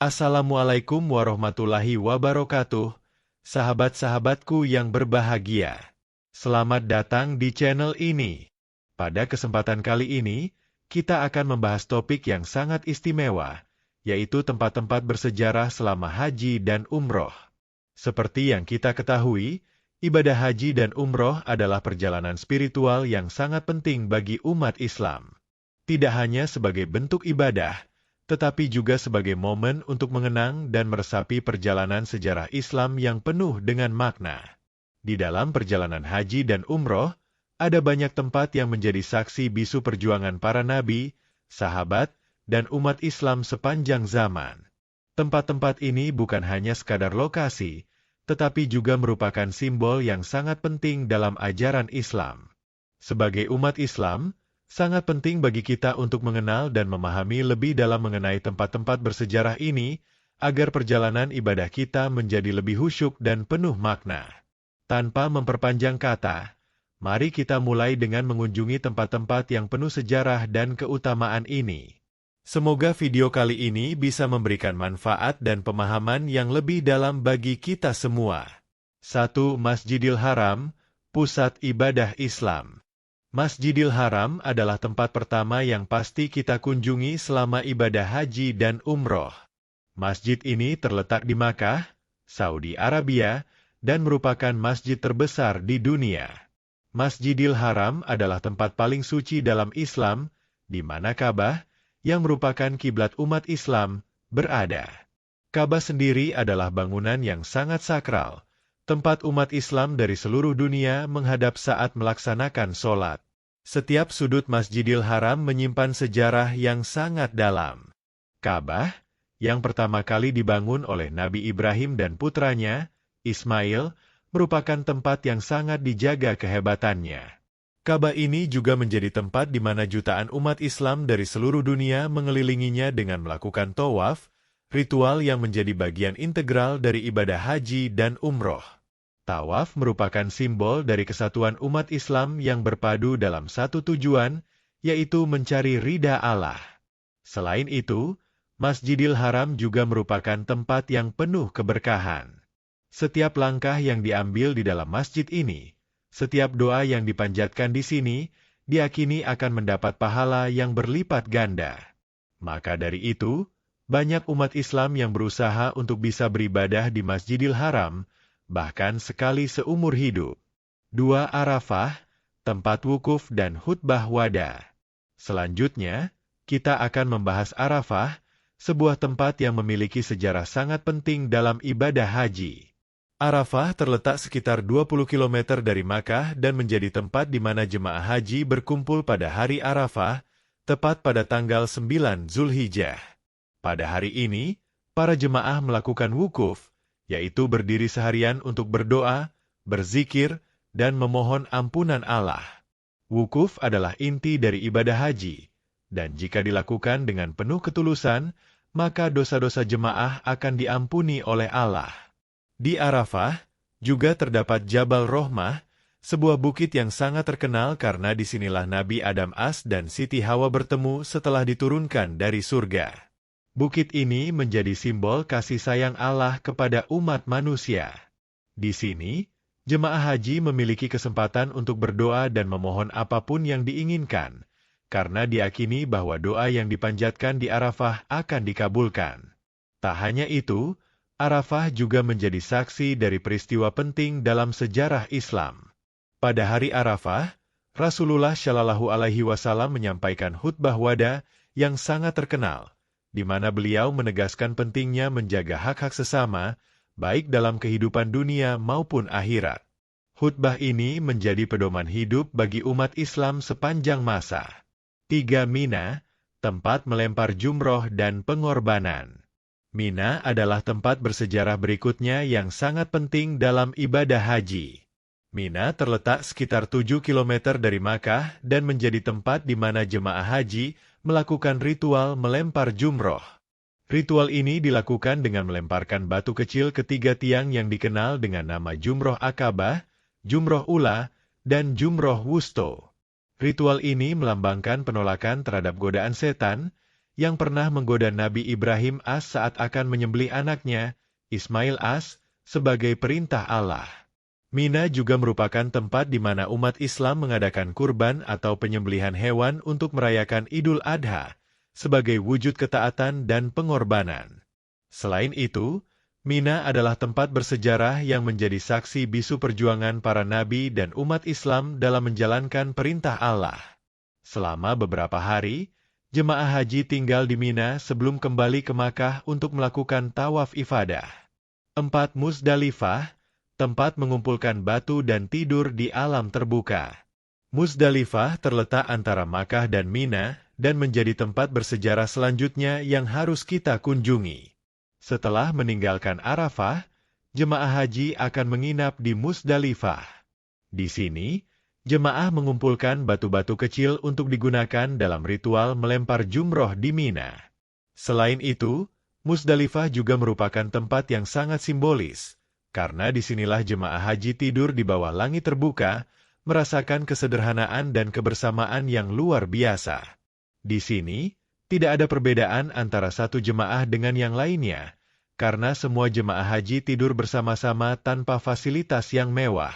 Assalamualaikum warahmatullahi wabarakatuh, sahabat-sahabatku yang berbahagia. Selamat datang di channel ini. Pada kesempatan kali ini, kita akan membahas topik yang sangat istimewa, yaitu tempat-tempat bersejarah selama haji dan umroh. Seperti yang kita ketahui, ibadah haji dan umroh adalah perjalanan spiritual yang sangat penting bagi umat Islam. Tidak hanya sebagai bentuk ibadah, tetapi juga sebagai momen untuk mengenang dan meresapi perjalanan sejarah Islam yang penuh dengan makna. Di dalam perjalanan haji dan umroh, ada banyak tempat yang menjadi saksi bisu perjuangan para nabi, sahabat, dan umat Islam sepanjang zaman. Tempat-tempat ini bukan hanya sekadar lokasi, tetapi juga merupakan simbol yang sangat penting dalam ajaran Islam. Sebagai umat Islam, sangat penting bagi kita untuk mengenal dan memahami lebih dalam mengenai tempat-tempat bersejarah ini, agar perjalanan ibadah kita menjadi lebih khusyuk dan penuh makna. Tanpa memperpanjang kata, mari kita mulai dengan mengunjungi tempat-tempat yang penuh sejarah dan keutamaan ini. Semoga video kali ini bisa memberikan manfaat dan pemahaman yang lebih dalam bagi kita semua. 1. Masjidil Haram, pusat ibadah Islam. Masjidil Haram adalah tempat pertama yang pasti kita kunjungi selama ibadah haji dan umroh. Masjid ini terletak di Makkah, Saudi Arabia, dan merupakan masjid terbesar di dunia. Masjidil Haram adalah tempat paling suci dalam Islam, di mana Ka'bah, yang merupakan kiblat umat Islam, berada. Ka'bah sendiri adalah bangunan yang sangat sakral, tempat umat Islam dari seluruh dunia menghadap saat melaksanakan sholat. Setiap sudut Masjidil Haram menyimpan sejarah yang sangat dalam. Ka'bah, yang pertama kali dibangun oleh Nabi Ibrahim dan putranya, Ismail, merupakan tempat yang sangat dijaga kehebatannya. Ka'bah ini juga menjadi tempat di mana jutaan umat Islam dari seluruh dunia mengelilinginya dengan melakukan tawaf, ritual yang menjadi bagian integral dari ibadah haji dan umroh. Tawaf merupakan simbol dari kesatuan umat Islam yang berpadu dalam satu tujuan, yaitu mencari ridha Allah. Selain itu, Masjidil Haram juga merupakan tempat yang penuh keberkahan. Setiap langkah yang diambil di dalam masjid ini, setiap doa yang dipanjatkan di sini, diyakini akan mendapat pahala yang berlipat ganda. Maka dari itu, banyak umat Islam yang berusaha untuk bisa beribadah di Masjidil Haram, bahkan sekali seumur hidup. 2. Arafah, tempat wukuf dan khutbah wada. Selanjutnya, kita akan membahas Arafah, sebuah tempat yang memiliki sejarah sangat penting dalam ibadah haji. Arafah terletak sekitar 20 km dari Makkah dan menjadi tempat di mana jemaah haji berkumpul pada hari Arafah, tepat pada tanggal 9 Zulhijjah. Pada hari ini, para jemaah melakukan wukuf, yaitu berdiri seharian untuk berdoa, berzikir, dan memohon ampunan Allah. Wukuf adalah inti dari ibadah haji, dan jika dilakukan dengan penuh ketulusan, maka dosa-dosa jemaah akan diampuni oleh Allah. Di Arafah, juga terdapat Jabal Rohmah, sebuah bukit yang sangat terkenal karena disinilah Nabi Adam As dan Siti Hawa bertemu setelah diturunkan dari surga. Bukit ini menjadi simbol kasih sayang Allah kepada umat manusia. Di sini, jemaah haji memiliki kesempatan untuk berdoa dan memohon apapun yang diinginkan, karena diyakini bahwa doa yang dipanjatkan di Arafah akan dikabulkan. Tak hanya itu, Arafah juga menjadi saksi dari peristiwa penting dalam sejarah Islam. Pada hari Arafah, Rasulullah Shallallahu Alaihi Wasallam menyampaikan khutbah wada yang sangat terkenal, di mana beliau menegaskan pentingnya menjaga hak-hak sesama, baik dalam kehidupan dunia maupun akhirat. Khutbah ini menjadi pedoman hidup bagi umat Islam sepanjang masa. 3. Mina, tempat melempar jumroh dan pengorbanan. Mina adalah tempat bersejarah berikutnya yang sangat penting dalam ibadah haji. Mina terletak sekitar 7 km dari Makkah dan menjadi tempat di mana jemaah haji melakukan ritual melempar jumroh. Ritual ini dilakukan dengan melemparkan batu kecil ke 3 tiang yang dikenal dengan nama Jumroh Akabah, Jumroh Ula, dan Jumroh Wusto. Ritual ini melambangkan penolakan terhadap godaan setan, yang pernah menggoda Nabi Ibrahim AS saat akan menyembelih anaknya, Ismail AS, sebagai perintah Allah. Mina juga merupakan tempat di mana umat Islam mengadakan kurban atau penyembelihan hewan untuk merayakan Idul Adha, sebagai wujud ketaatan dan pengorbanan. Selain itu, Mina adalah tempat bersejarah yang menjadi saksi bisu perjuangan para nabi dan umat Islam dalam menjalankan perintah Allah. Selama beberapa hari, jemaah haji tinggal di Mina sebelum kembali ke Makkah untuk melakukan tawaf ifadah. 4. Muzdalifah, tempat mengumpulkan batu dan tidur di alam terbuka. Muzdalifah terletak antara Makkah dan Mina dan menjadi tempat bersejarah selanjutnya yang harus kita kunjungi. Setelah meninggalkan Arafah, jemaah haji akan menginap di Muzdalifah. Di sini, jemaah mengumpulkan batu-batu kecil untuk digunakan dalam ritual melempar jumroh di Mina. Selain itu, Muzdalifah juga merupakan tempat yang sangat simbolis, karena disinilah jemaah haji tidur di bawah langit terbuka, merasakan kesederhanaan dan kebersamaan yang luar biasa. Di sini, tidak ada perbedaan antara satu jemaah dengan yang lainnya, karena semua jemaah haji tidur bersama-sama tanpa fasilitas yang mewah.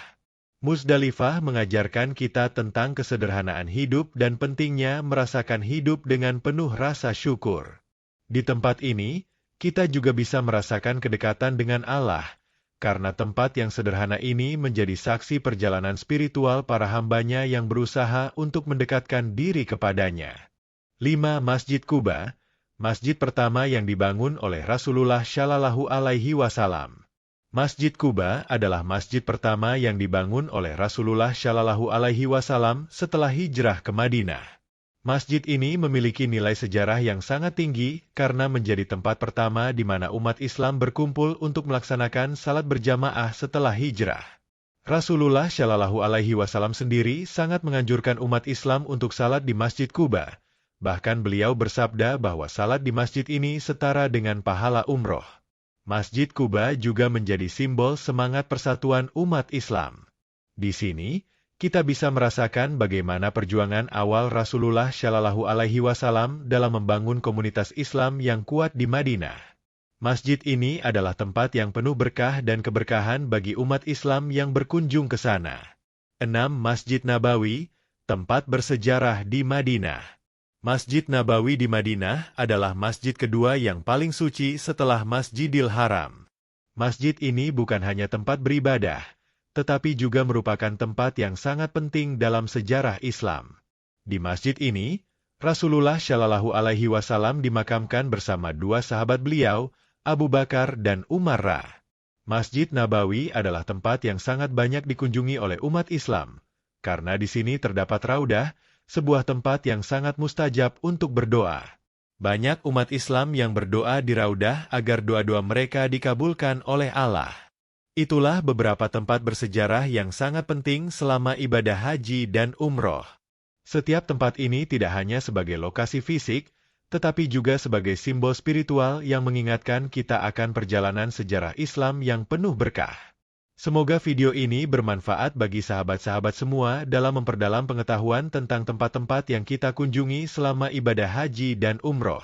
Muzdalifah mengajarkan kita tentang kesederhanaan hidup dan pentingnya merasakan hidup dengan penuh rasa syukur. Di tempat ini, kita juga bisa merasakan kedekatan dengan Allah, karena tempat yang sederhana ini menjadi saksi perjalanan spiritual para hambanya yang berusaha untuk mendekatkan diri kepadanya. 5. Masjid Quba, masjid pertama yang dibangun oleh Rasulullah Shallallahu Alaihi Wasallam. Masjid Quba adalah masjid pertama yang dibangun oleh Rasulullah Shallallahu Alaihi Wasallam setelah hijrah ke Madinah. Masjid ini memiliki nilai sejarah yang sangat tinggi karena menjadi tempat pertama di mana umat Islam berkumpul untuk melaksanakan salat berjamaah setelah hijrah. Rasulullah Shallallahu Alaihi Wasallam sendiri sangat menganjurkan umat Islam untuk salat di Masjid Quba. Bahkan beliau bersabda bahwa salat di masjid ini setara dengan pahala umroh. Masjid Quba juga menjadi simbol semangat persatuan umat Islam. Di sini, kita bisa merasakan bagaimana perjuangan awal Rasulullah Shallallahu Alaihi Wasallam dalam membangun komunitas Islam yang kuat di Madinah. Masjid ini adalah tempat yang penuh berkah dan keberkahan bagi umat Islam yang berkunjung ke sana. 6. Masjid Nabawi, tempat bersejarah di Madinah. Masjid Nabawi di Madinah adalah masjid kedua yang paling suci setelah Masjidil Haram. Masjid ini bukan hanya tempat beribadah, tetapi juga merupakan tempat yang sangat penting dalam sejarah Islam. Di masjid ini, Rasulullah Shallallahu Alaihi Wasallam dimakamkan bersama dua sahabat beliau, Abu Bakar dan Umar. Masjid Nabawi adalah tempat yang sangat banyak dikunjungi oleh umat Islam, karena di sini terdapat raudah, sebuah tempat yang sangat mustajab untuk berdoa. Banyak umat Islam yang berdoa di raudah agar doa-doa mereka dikabulkan oleh Allah. Itulah beberapa tempat bersejarah yang sangat penting selama ibadah haji dan umroh. Setiap tempat ini tidak hanya sebagai lokasi fisik, tetapi juga sebagai simbol spiritual yang mengingatkan kita akan perjalanan sejarah Islam yang penuh berkah. Semoga video ini bermanfaat bagi sahabat-sahabat semua dalam memperdalam pengetahuan tentang tempat-tempat yang kita kunjungi selama ibadah haji dan umroh.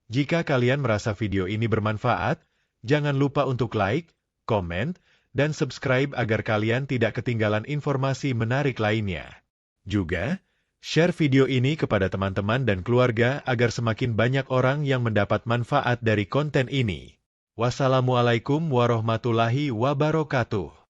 Jika kalian merasa video ini bermanfaat, jangan lupa untuk like, komen, dan subscribe agar kalian tidak ketinggalan informasi menarik lainnya. Juga, share video ini kepada teman-teman dan keluarga agar semakin banyak orang yang mendapat manfaat dari konten ini. Wassalamualaikum warahmatullahi wabarakatuh.